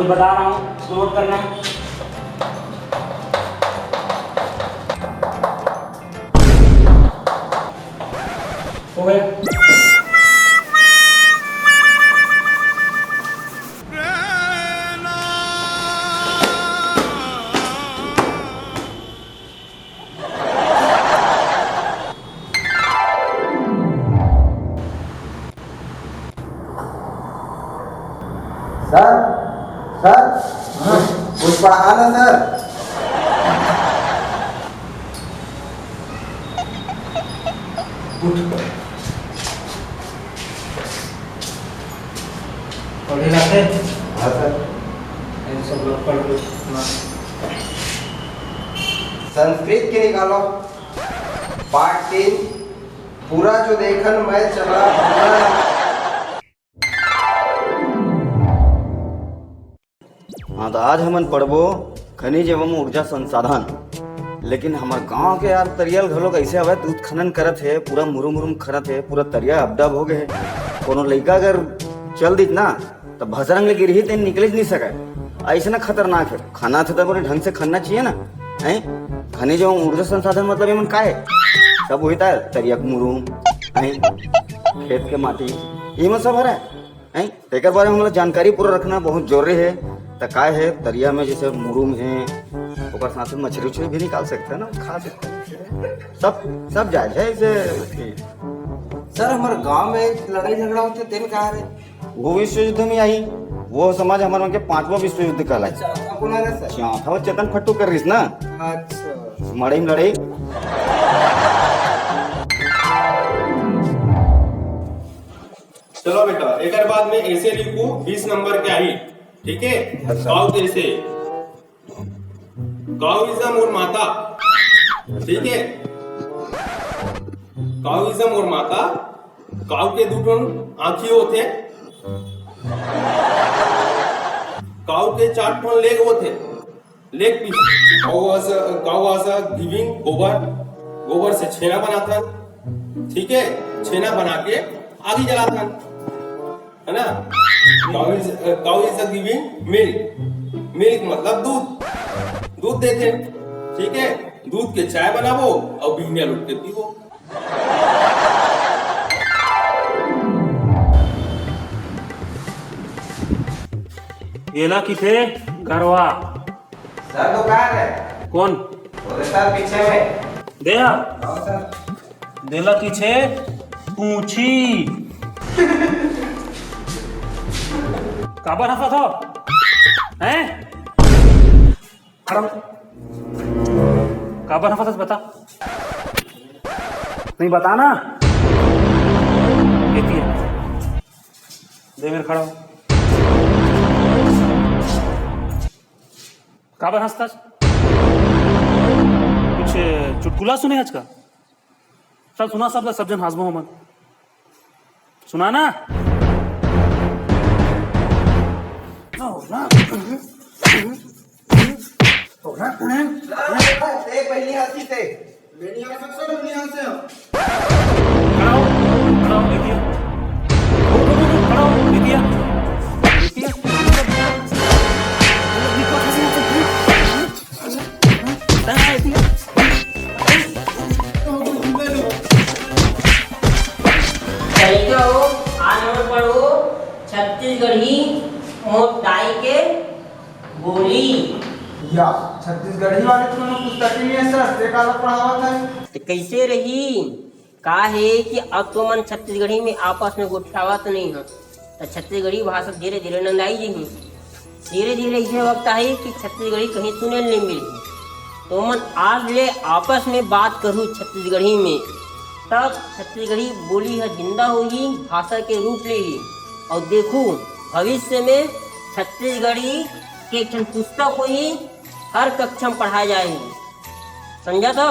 बता रहा हूँ, नोट करना। हो गया। सर सर कुछ पढ़ा ना सर। पढ़े जाते? हाँ सर। सब लोग पढ़ लो। संस्कृत के निकालो पाठ 3 पूरा जो देखन मैं चला पूरा। हाँ तो आज हमन पढ़बो खनिज एवं ऊर्जा संसाधन। लेकिन हमार गांव के यार तरियल घलो कैसे हवे, दूध खनन करत है, पूरा मुरुम मुरुम खनत है, पूरा तरिया अपडाब हो गए। कोनो लड़का अगर चल दित ना तो भसरंग ले गिरही तो निकले नहीं सके। ऐसा ना खतरनाक है, खाना थे तो पूरे ढंग से खनना चाहिए ना। है खनिज एवं ऊर्जा संसाधन मतलब एमन का है? सब वही था, तरिया के मुरुम है, खेत के माटी, ये सब हरा है। एक बारे में हम लोग जानकारी पूरा रखना बहुत जरूरी है। तो काय है तरिया में जैसे मुरुम है, और साथ में मछली उछली भी निकाल सकते हैं ना, खा सकते हैं, सब जायज है इसे। सर हमारे गांव में लड़ाई झगड़ा होते दिन कहाँ रहे? वो विश्व युद्ध में आई, वो समाज हमारे वहाँ के 5वां विश्व युद्ध कहलाए। चौथा वो चेतन फट्टू कर रही ना। अच्छा मड़ई में लड़ाई। चलो बेटा, एक बाद में ऐसे लिखू 20 नंबर के आई, ठीक है? गाँव कैसे गाँविज्म और माता, ठीक है? गाँविज्म और माता, गाँव के दूठन आँखी होते, गाँव के 4 ठन लेग होते, लेग पीस। गाँव वासा गिविंग गोबर से छेना बनाता, ठीक है? छेना बना के आगे जलाता है ना। काउ इज गिविंग मिल्क मतलब दूध देते, ठीक है? दूध के चाय बनावो और बिहनिया लुट के पीवो। येला किथे गरवा सर दुकान है कौन सर पीछे में। देहा हाँ सर। देला किछे पूछी काबर हंसा था हैं? खड़ा काबर हंसा था बता, नहीं बता ना। देती है दे मेरे खड़ा हो। काबर हंसता? कुछ चुटकुला सुने आज का? चल सुना सब जन हाजमा मोहम्मद सुना ना। पहली हाथी थे खड़ा हो ले दिया, खड़ा हो ले दिया, आज हम पढ़ो छत्तीसगढ़ी मोटाई के बोली। या छत्तीसगढ़ी वाले तो पुस्तक में है सर, से काला पढ़ावा था। तो कैसे रही का है कि अब तो मन छत्तीसगढ़ी में आपस में गुठावत नहीं है, तो छत्तीसगढ़ी भाषा धीरे धीरे नंदाई जी धीरे धीरे ऐसे वक्त है कि छत्तीसगढ़ी कहीं सुने नहीं मिली। तो मन आज ले आपस में बात करूँ छत्तीसगढ़ी में, तब छत्तीसगढ़ी बोली है जिंदा होगी, भाषा के रूप ले ही। और देखूं भविष्य में छत्तीसगढ़ी के एक पुस्तक हुई, हर कक्षा में पढ़ाया जाएगी, समझा था।